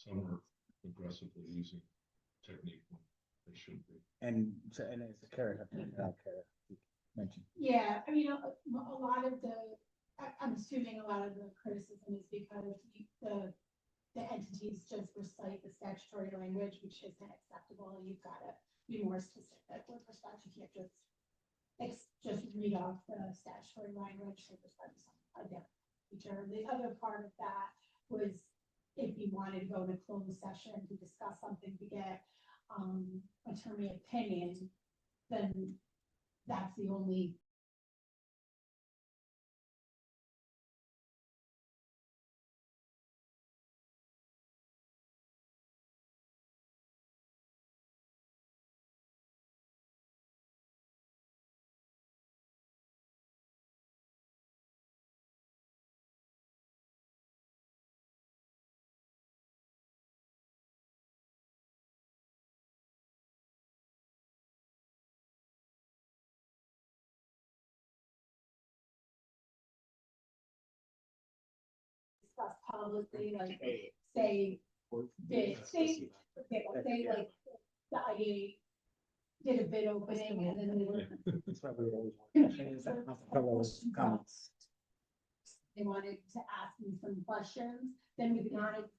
some are aggressively using technique when they shouldn't be. And so, and it's a carrot, carrot mentioned. Yeah, I mean, a lot of the, I'm assuming a lot of the criticism is because the entities just recite the statutory language, which isn't acceptable, and you've got to be more specific with respect. You can't just read off the statutory language for respect to some identity feature. The other part of that was if you wanted to go to closed session to discuss something to get attorney opinion, then that's the only. Discuss publicly, like say like the IDA did a bid opening and then they were. That's why we always comments. They wanted to ask me some questions, then we could not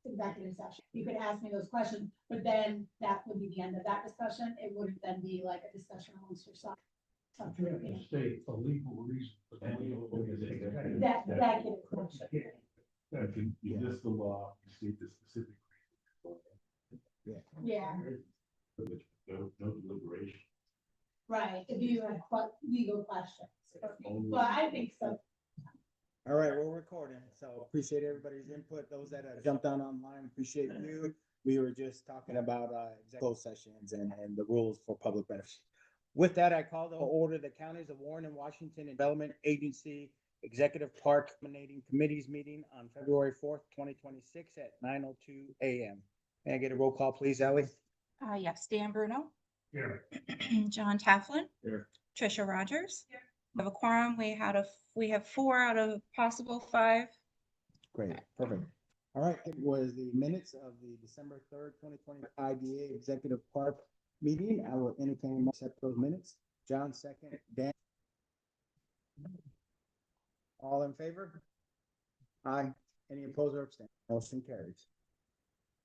executive session. You could ask me those questions, but then that would be the end of that discussion. It wouldn't then be like a discussion amongst yourself. You have to state a legal reason. That executive session. Is this the law? You state the specific reason. Yeah, No deliberation. right. If you have legal questions, but I think so. All right, we're recording, so appreciate everybody's input. Those that have jumped on online, appreciate you. We were just talking about closed sessions and the rules for public benefits. With that, I call to order the counties of Warren and Washington Development Agency Executive Park Nominating Committees meeting on February 4th, 2026 at 9:02 a.m. May I get a roll call, please, Ellie? Yes, Dan Bruno. Here. John Taflin. Here. Tricia Rogers. We have a quorum. We have 4 out of possible 5. Great, perfect. All right, it was the minutes of the December 3rd, 2020 IDA Executive Park meeting. I will entertain a motion to accept those minutes. John, second. Dan? All in favor? Aye. Any opposed or abstained? Motion carries.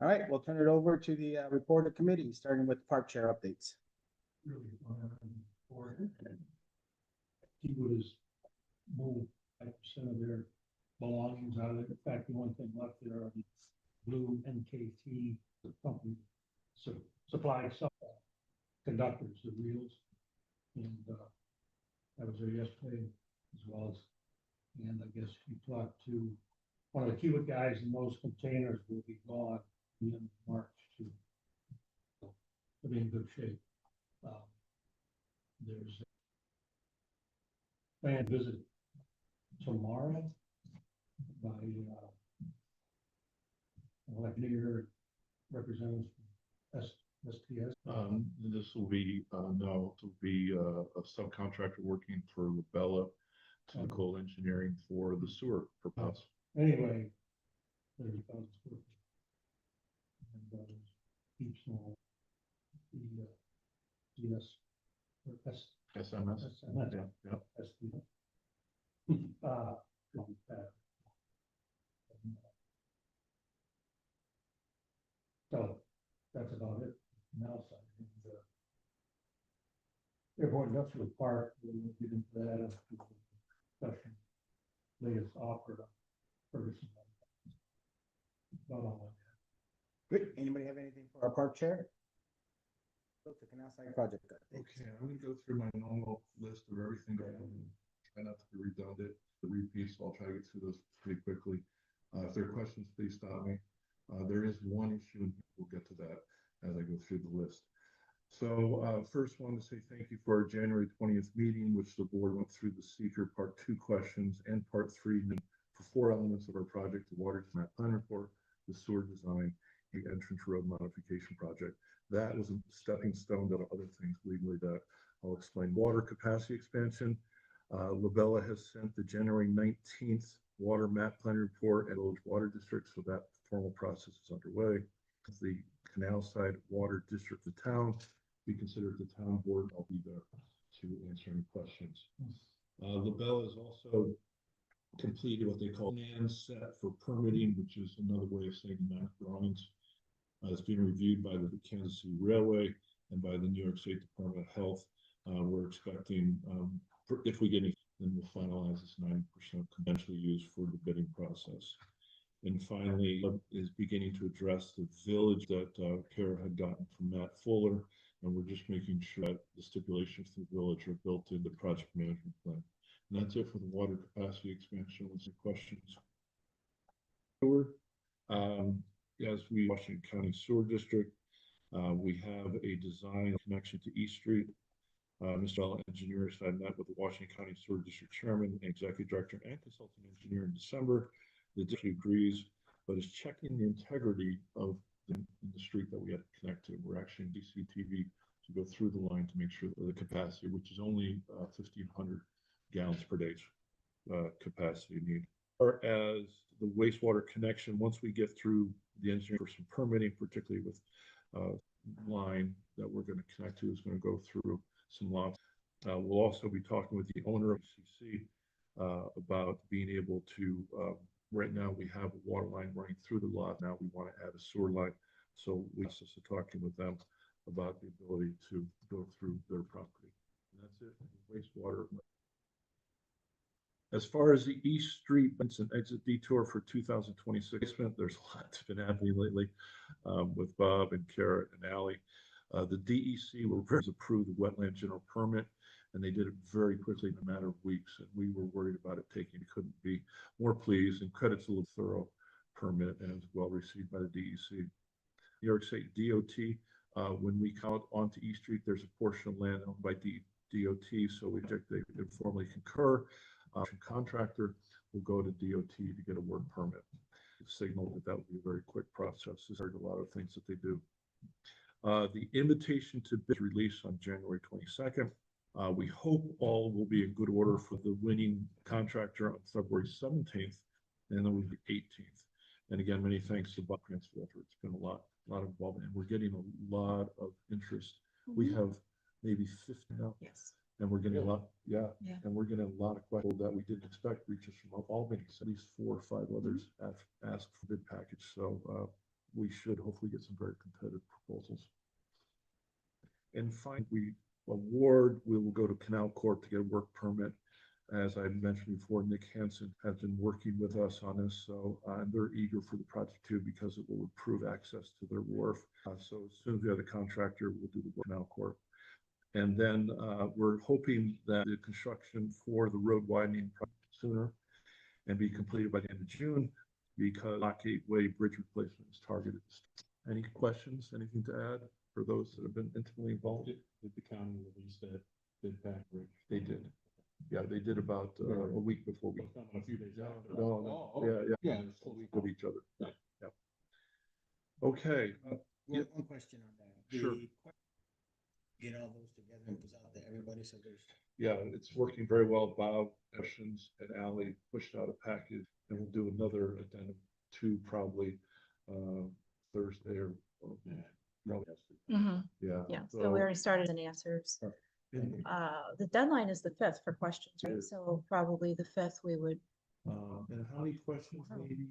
All right, we'll turn it over to the report of committee, starting with park chair updates. He would move 5% of their belongings out of it. In fact, the only thing left there are the blue NKT company supplied some conductors, the reels. And I was there yesterday as well as, and I guess we talked to one of the Kiewit guys, and those containers will be gone in March too. So they'll be in good shape. There's a planned visit tomorrow by Near representatives from STS. This will be, no, it will be a subcontractor working for Labella to Nicole Engineering for the sewer purpose. Anyway, there's and keeps on the DS or SMS. SMS. Yeah. So that's about it. Now, Airport Industrial Park, we'll get into that discussion. Latest offer to Ferguson. About all Good. Anybody have anything for our park chair? Go to Canal Side Project. Okay, I'm gonna go through my normal list of everything going on. Try not to be redundant, the repeats, so I'll try to get through those pretty quickly. If there are questions, please stop me. There is one issue, and we'll get to that as I go through the list. So first wanted to say thank you for our January 20th meeting, which the board went through the seeker part 2 questions and part 3 for 4 elements of our project, the water map plan report, the sewer design, the entrance road modification project. That was a stepping stone to other things legally that I'll explain. Water capacity expansion. Labella has sent the January 19th water map planning report and village water district, so that formal process is underway. The canal side water district of town, we consider it the town board. I'll be there to answer any questions. LaBelle is also completed what they call plan set for permitting, which is another way of saying map drawings. It's being reviewed by the Kansas City Railway and by the New York State Department of Health. We're expecting, if we get any, then we'll finalize this 90% conventionally used for the bidding process. And finally, is beginning to address the village that Kara had gotten from Matt Fuller, and we're just making sure that the stipulations for the village are built into the project management plan. And that's it for the water capacity expansion. What's the questions? As we Washington County Sewer District, we have a design connection to East Street. Mr. L. Engineers, I met with the Washington County Sewer District Chairman, Executive Director, and Consulting Engineer in December. The district agrees, but is checking the integrity of the street that we had to connect to. We're actually in DCTV to go through the line to make sure that the capacity, which is only 1,500 gallons per day capacity need. Or as the wastewater connection, once we get through the engineering for some permitting, particularly with line that we're going to connect to is going to go through some lots. We'll also be talking with the owner of CC about being able to, right now we have a water line running through the lot. Now we want to add a sewer line. So we're also talking with them about the ability to go through their property. And that's it. Wastewater. As far as the East Street and exit detour for 2026, there's a lot that's been happening lately with Bob and Kara and Allie. The DEC will approve the wetland general permit, and they did it very quickly in a matter of weeks. And we were worried about it taking, couldn't be more pleased. And credits a little thorough permit and was well received by the DEC. New York State DOT, when we count onto East Street, there's a portion of land owned by DOT, so they informally concur. Contractor will go to DOT to get a work permit. Signal that will be a very quick process. There's a lot of things that they do. The invitation to bid release on January 22nd. We hope all will be in good order for the winning contractor on February 17th, and then we'll be 18th. And again, many thanks to Bob Grants for that. It's been a lot of involvement, and we're getting a lot of interest. We have maybe 50 now. Yes. And we're getting a lot, Yeah. and we're getting a lot of questions that we didn't expect reach us from Albany. So at least 4 or 5 others have asked for bid package. So we should hopefully get some very competitive proposals. And finally, we will go to Canal Corp to get a work permit. As I mentioned before, Nick Hansen has been working with us on this, so they're eager for the project too because it will improve access to their wharf. So as soon as we have the contractor, we'll do the work Canal Corp. And then we're hoping that the construction for the road widening sooner and be completed by the end of June because Lock Gateway Bridge replacement is targeted. Any questions, anything to add for those that have been intimately involved? Did the county release that bid package? They did. Yeah, they did about a week before we. A few days after. No, Oh, yeah. Yeah. A week with each other. Yeah. Okay. One question on that. Sure. Get all those together and goes out to everybody, so there's. Yeah, it's working very well. Bob, Questions, and Allie pushed out a package, and we'll do another addendum too, probably Thursday or probably. Yeah. Yeah, so we already started in answers. And The deadline is the 5th for questions, right? Yes. So probably the 5th we would. and how many questions? Maybe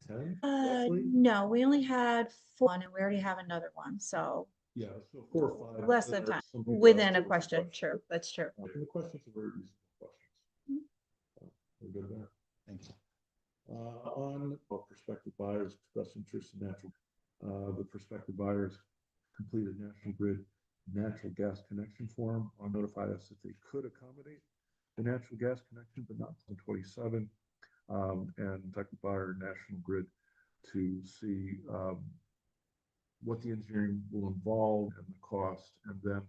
10? roughly? No, we only had 4 and we already have another one, so Yeah, so 4 or 5. less than There are time, some people within that a have question, questions. true, that's true. And the questions are very reasonable questions. We're good there. Thank you. On prospective buyers express interest in natural, the prospective buyers completed National Grid natural gas connection form or notified us that they could accommodate the natural gas connection, but not until 27. And prospective buyer National Grid to see what the engineering will involve and the cost, and then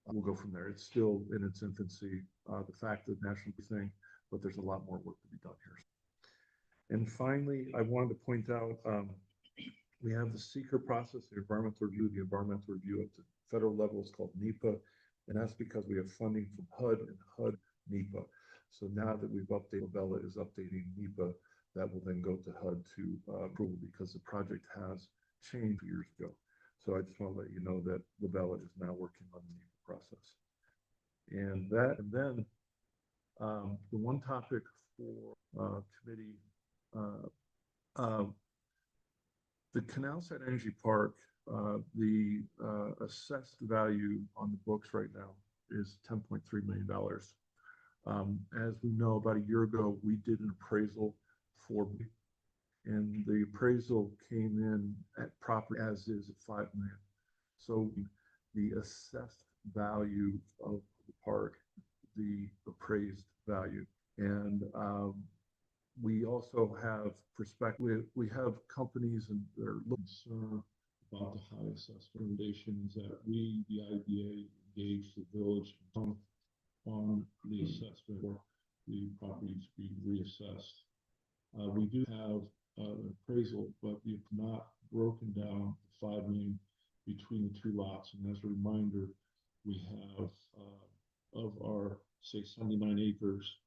we'll go from there. It's still in its infancy, the fact that National Grid thing, but there's a lot more work to be done here. And finally, I wanted to point out, we have the seeker process, the environmental review at the federal level is called NEPA. And that's because we have funding from HUD and HUD NEPA. So now that we've updated, Bella is updating NEPA, that will then go to HUD to approval because the project has changed years ago. So I just want to let you know that Labella is now working on the NEPA process. And then the one topic for committee, the Canal Side Energy Park, the assessed value on the books right now is $10.3 million. As we know, about a year ago, we did an appraisal and the appraisal came in at property as is at $5 million. So the assessed value of the park, the appraised value, and we also have perspective. We have companies and they're concerned about the high assessed recommendations that we, the IDA, engage the village on the assessment for the properties to be reassessed. We do have an appraisal, but we have not broken down the $5 million between the two lots. And as a reminder, we have of our, say, 79 acres,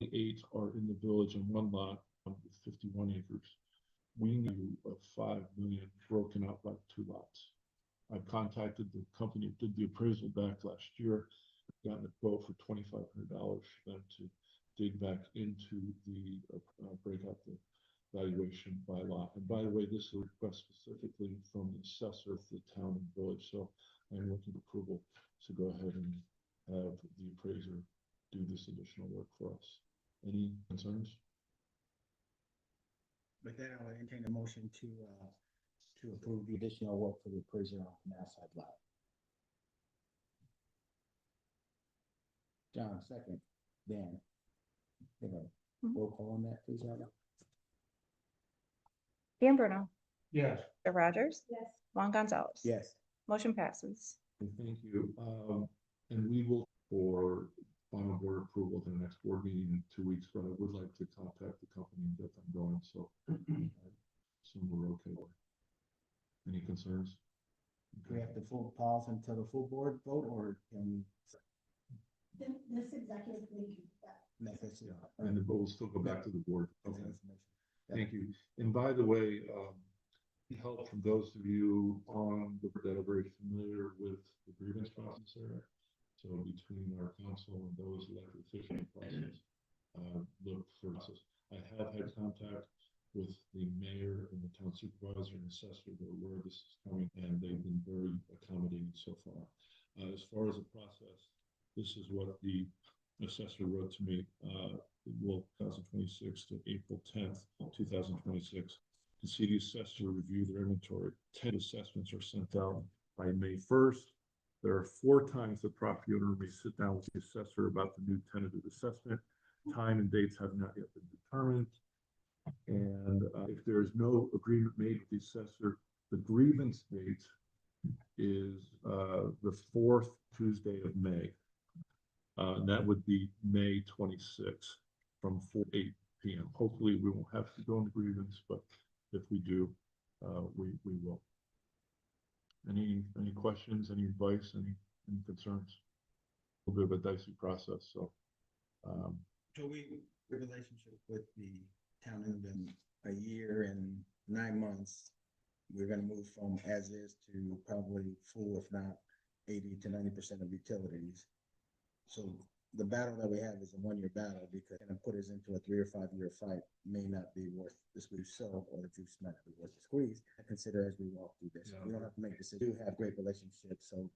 8 are in the village and 1 lot with 51 acres. We need a $5 million broken out by 2 lots. I've contacted the company that did the appraisal back last year, gotten a quote for $2,500 for them to dig back into the break out the valuation by lot. And by the way, this is a request specifically from the assessor for the town and village. So I'm looking for approval to go ahead and have the appraiser do this additional work for us. Any concerns? With that, I'll entertain a motion to approve the additional work for the appraiser on Canal Side lot. John, second. Dan. Roll call on that, please, Rhonda. Dan Bruno, Yes. Mr. Rogers, Yes. Juan Gonzalez. Yes. Motion passes. Thank you. And we will for final board approval at the next board meeting in 2 weeks, but I would like to contact the company and get them going. So assume we're okay. Any concerns? Do we have to full pause until the full board vote or can This executive committee can do that. message? And the vote will still go back to the board. Okay. Okay. Thank you. And by the way, help from those of you on the board that are very familiar with the grievance process there. So between our council and those elected officials in the process, look for us. I have had contact with the mayor and the town supervisor and assessor. They're aware this is coming and they've been very accommodating so far. As far as the process, this is what the assessor wrote to me. Will 2026 to April 10th, 2026. The city assessor review their inventory. 10 assessments are sent out by May 1st. There are 4 times the property owner may sit down with the assessor about the new tentative assessment. Time and dates have not yet been determined. And if there is no agreement made with the assessor, the grievance date is the 4th Tuesday of May. And that would be May 26th from 4 to 8 p.m. Hopefully we won't have to go into grievance, but if we do, we will. Any questions, any advice, any concerns? A little bit of a dicey process, so. So the relationship with the town has been a year and 9 months. We're gonna move from as is to probably full, if not 80 to 90% of utilities. So the battle that we have is a 1-year battle because it's gonna put us into a 3 or 5 year fight may not be worth the squeeze so, or the juice might not be worth the squeeze. I consider as we walk through this, we don't have to make decisions. We do have great relationships, so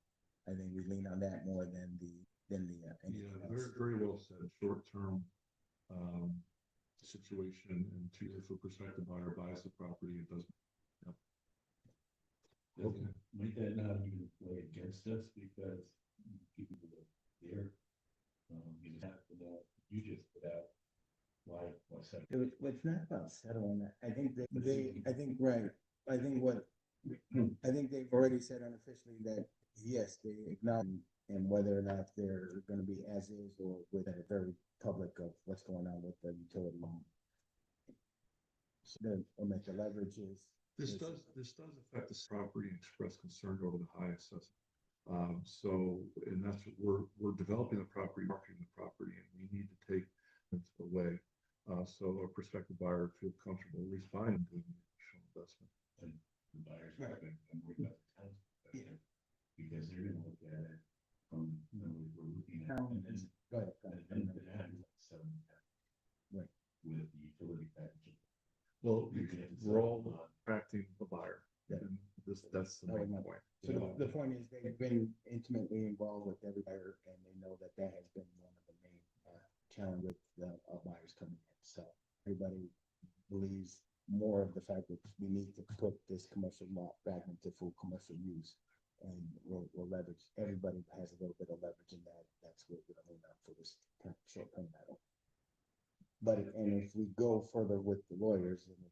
I think we lean on that more than anything Yeah, else. very well said. Short-term situation, and to if a prospective buyer buys the property, it doesn't. Okay. Might that not even play against us because people that there, you just have to know, you just put out why set. It's not about settling that. I think I think they've already said unofficially that, yes, they acknowledge and whether or not they're gonna be as is or with a very public of what's going on with the utility. So the leverage is. This does affect this property and express concern over the high assessment. So, and that's what we're developing the property, marketing the property, and we need to take away. So a prospective buyer feel comfortable at least buying doing the initial investment. And the buyers Right. have been, I'm worried about the town's perspective, because they're gonna look at it from, you know, we're looking at, and then, Go ahead. and then it happens like 7. Right. With the utility package. Well, You're gonna have we're all seven, attracting a buyer. Yeah. And that's the That was main my point. So the point is they've been intimately involved with every buyer and they know that that has been one of the main challenge with the buyers coming in. So everybody believes more of the fact that we need to put this commercial lot back into full commercial use. And we'll leverage, everybody has a little bit of leverage in that. That's what we're gonna lean on for this short-term battle. But, and if we go further with the lawyers, and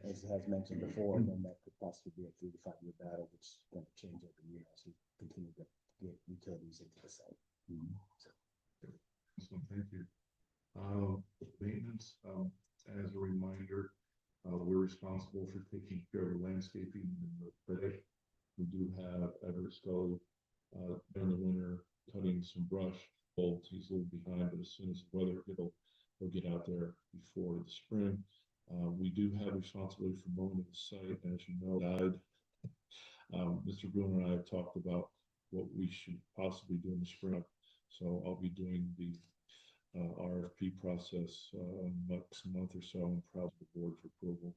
as has mentioned before, then that could possibly be a 3 to 5 year battle, which is going to change every year as we continue to get utilities into the site. So, So thank you. Maintenance, as a reminder, we're responsible for taking care of the landscaping in the critic. We do have Everett Scully, during the winter, cutting some brush. He's a little behind, but as soon as the weather, he'll get out there before the spring. We do have responsibility for mowing the site, as you know, died. Mr. Bruner and I have talked about what we should possibly do in the spring. So I'll be doing the RFP process next month or so, and probably the board for approval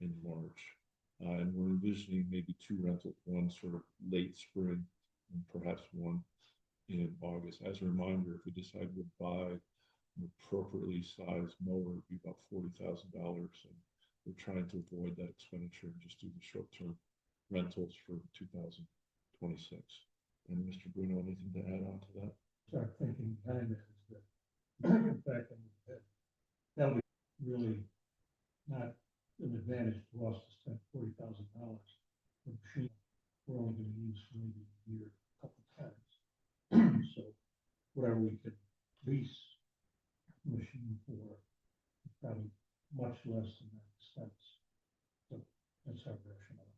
in March. And we're envisioning maybe 2 rentals, one sort of late spring and perhaps one in August. As a reminder, if we decide to buy an appropriately sized mower, it'd be about $40,000, and we're trying to avoid that expenditure and just do the short-term rentals for 2026. And Mr. Bruno, anything to add on to that? Start thinking behind that is that, in fact, that'll be really not an advantage to us to spend $40,000 for a machine we're only gonna use for maybe a year, a couple of times. So whatever we could lease a machine for, is probably much less than that expense. So that's our rationale.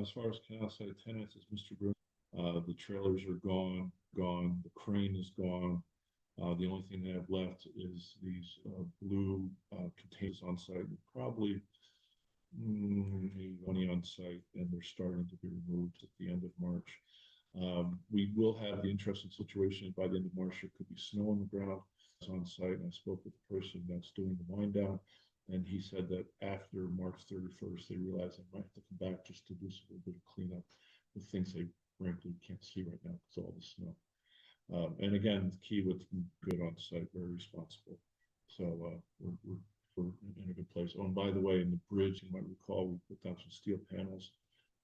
As far as canal site tenants, as Mr. Bruno, the trailers are gone, the crane is gone. The only thing they have left is these blue containers on site, probably maybe 20 on site, and they're starting to be removed at the end of March. We will have the interesting situation by the end of March. There could be snow on the ground on site, and I spoke with the person that's doing the wind down, and he said that after March 31st, they realized they might have to come back just to do some little bit of cleanup with things they frankly can't see right now because of all the snow. And again, the key with good on site, very responsible. So we're in a good place. Oh, and by the way, in the bridge, you might recall, we put down some steel panels.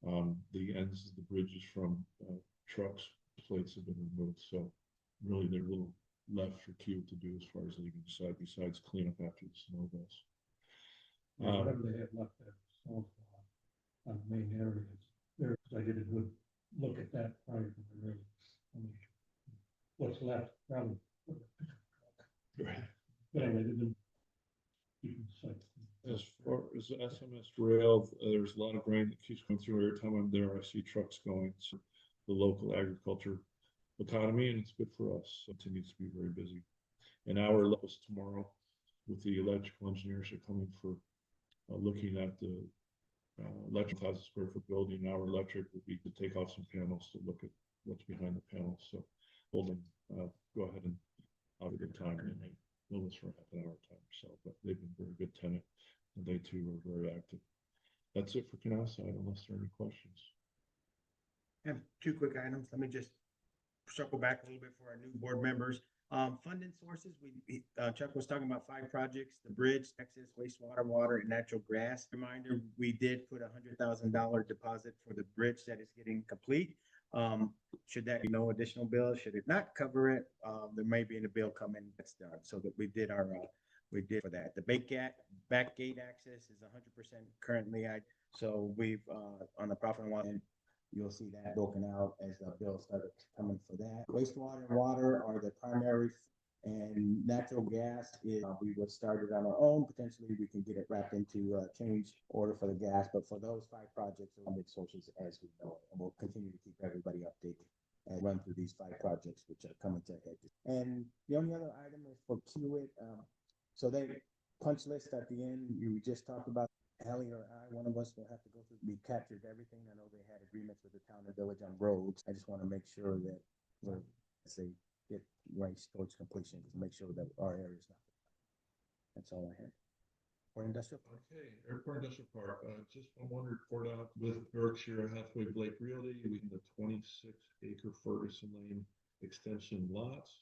The ends of the bridges from trucks, plates have been removed. So really, they're a little left for Q to do as far as leaving the site, besides clean up after the snow goes. Whatever they have left there, so on the main areas, there, I did a good look at that prior to the really, what's left, probably. Right. But anyway, they've been keeping the site. As far as the SMS rail, there's a lot of grain that keeps going through. Every time I'm there, I see trucks going. So the local agriculture economy, and it's good for us. So it continues to be very busy. And our levels tomorrow with the electrical engineers are coming for looking at the electric 1,000 square foot building. Our electric will be to take off some panels to look at what's behind the panels. So hold them, go ahead and have a good time. And we'll list for half an hour time or so, but they've been a very good tenant. And they too are very active. That's it for canal side, unless there are any questions. I have 2 quick items. Let me just circle back a little bit for our new board members. Funding sources, Chuck was talking about 5 projects: the bridge, Texas, wastewater, water, and natural gas. Reminder, we did put $100,000 deposit for the bridge that is getting complete. Should that be no additional bill? Should it not cover it? There may be a bill coming that's done. So that we did for that. The back gate access is 100% currently. So we've on the profit and loss, you'll see that broken out as the bill started coming for that. Wastewater and water are the primary, and natural gas is we would start it on our own. Potentially, we can get it wrapped into a change order for the gas. But for those 5 projects, funded sources as we know it, and we'll continue to keep everybody updated and run through these 5 projects which are coming to a head. And the only other item is for Kiewit, so they punch list at the end, you just talked about Ellie or I, one of us will have to go through, we captured everything. I know they had agreements with the town and village on roads. I just want to make sure that we're, as they get right towards completion, just make sure that our area is not. That's all I had. For industrial. Okay, Airport Industrial Park, just one report out with Berkshire Hathaway Blake Realty, we in the 26-acre Ferguson Lane extension lots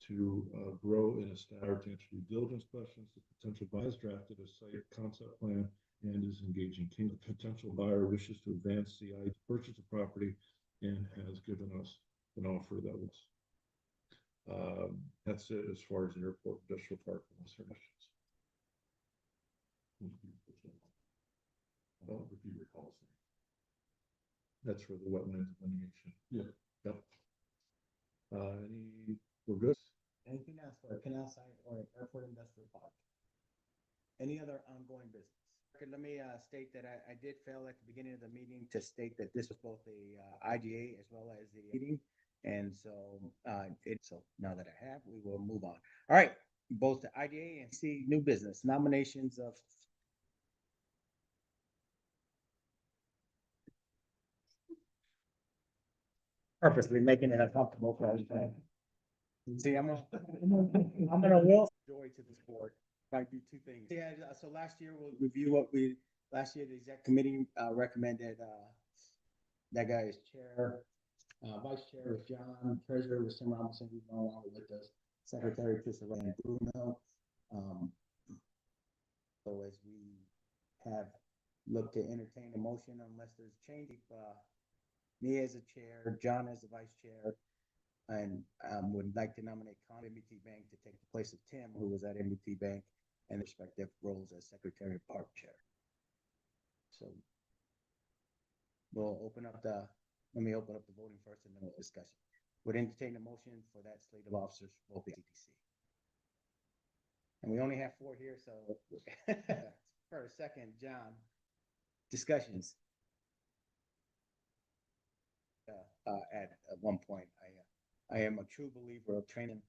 to grow and establish to answer due diligence questions. The potential buyer has drafted a site concept plan and is engaging. The potential buyer wishes to advance the idea to purchase the property and has given us an offer that was. That's it as far as the Airport Industrial Park. Unless there are questions. I don't know if you recall. That's for the wetland delineation. Yeah. Yep. We're good. Anything else for a canal site or airport industrial park? Any other ongoing business? Okay, let me state that I did fail at the beginning of the meeting to state that this was both the IGA as well as the meeting. And so so now that I have, we will move on. All right, both the IGA and C new business nominations of. Purposely making it uncomfortable for everybody. See, I'm gonna will joy to this board. I do 2 things. Yeah, so last year we'll review last year the exec committee recommended that guy is chair, vice chair was John, treasurer was Tim Robinson, who's no longer with us, secretary Trisha and Bruno. So as we have looked to entertain a motion unless there's change, me as a chair, John as the vice chair, and would like to nominate MT Bank to take the place of Tim, who was at MT Bank, and respective roles as secretary of park chair. So we'll let me open up the voting first and then we'll discuss it. Would entertain a motion for that slate of officers for both the CTC. And we only have 4 here, so for a second, John, discussions. At one point, I am a true believer of training.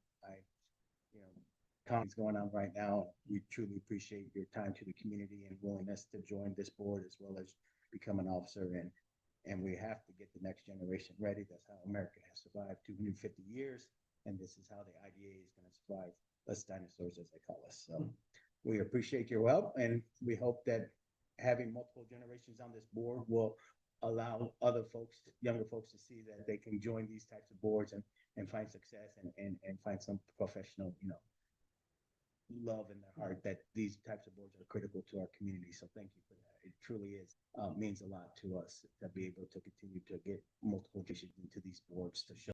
Conference going on right now. We truly appreciate your time to the community and willingness to join this board as well as become an officer. And we have to get the next generation ready. That's how America has survived 250 years. And this is how the IDA is going to survive. Us dinosaurs, as they call us. So we appreciate your help, and we hope that having multiple generations on this board will allow other folks, younger folks, to see that they can join these types of boards and find success and find some professional, love in their heart that these types of boards are critical to our community. So thank you for that. It truly is, means a lot to us to be able to continue to get multiple generations into these boards to show